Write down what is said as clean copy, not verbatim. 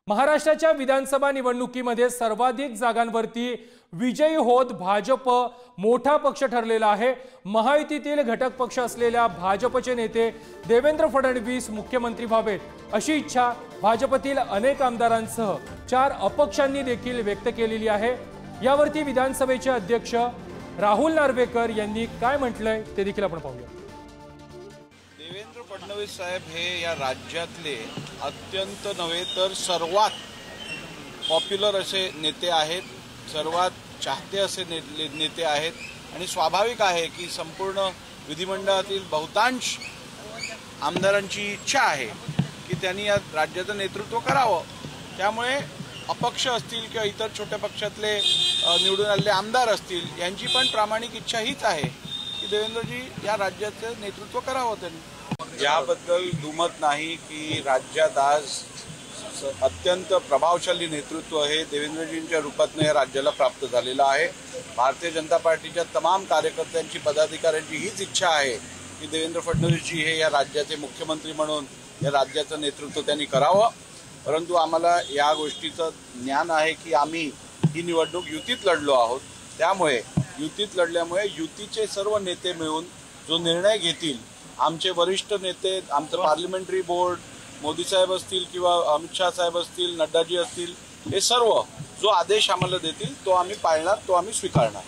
महाराष्ट्राच्या विधानसभा निवडणुकीमध्ये सर्वाधिक जागांवरती विजयी होत भाजप मोठा पक्ष ठरलेला आहे। महायुतीतील घटक पक्ष असलेल्या भाजपचे नेते देवेंद्र फडणवीस मुख्यमंत्री व्हावेत अशी इच्छा भाजपतील अनेक आमदारांसह 4 अपक्षांनी देखील व्यक्त केलेली आहे। यावरती विधानसभेचे अध्यक्ष राहुल नार्वेकर यांनी काय म्हटलंय ते देखील आपण पाहूया। देवेंद्र फडणवीस साहेब हे या राज्यातले अत्यंत नव्हे तर सर्वात पॉप्युलर असे नेते आहेत, सर्वात चाहते असे नेते आहेत आणि स्वाभाविक आहे की संपूर्ण विधिमंडळातील बहुतांश आमदारांची इच्छा आहे की त्यांनी या राज्याचं नेतृत्व करावं। त्यामुळे अपक्ष असतील किंवा इतर छोट्या पक्षातले निवडून आलेले आमदार असतील यांची पण प्रामाणिक इच्छा हीच आहे की देवेंद्रजी या राज्याचं नेतृत्व करावं। त्यांनी याबद्दल दुमत नाही की राज्यात आज अत्यंत प्रभावशाली नेतृत्व हे देवेंद्रजींच्या रूपातनं या राज्याला प्राप्त झालेलं आहे। भारतीय जनता पार्टीच्या तमाम कार्यकर्त्यांची पदाधिकाऱ्यांची हीच इच्छा आहे की देवेंद्र फडणवीसजी हे या राज्याचे मुख्यमंत्री म्हणून या राज्याचं नेतृत्व त्यांनी करावं। परंतु आम्हाला या गोष्टीचं ज्ञान आहे की आम्ही ही निवडणूक युतीत लढलो आहोत, त्यामुळे युतीत लढल्यामुळे युतीचे सर्व नेते मिळून जो निर्णय घेतील, आमचे वरिष्ठ नेते, आमचं पार्लिमेंटरी बोर्ड, मोदी साहेब असतील किंवा अमित शाह साहेब असतील, नड्डाजी असतील, हे सर्व जो आदेश आम्हाला देतील तो आम्ही पाळणार, तो आम्ही स्वीकारणार।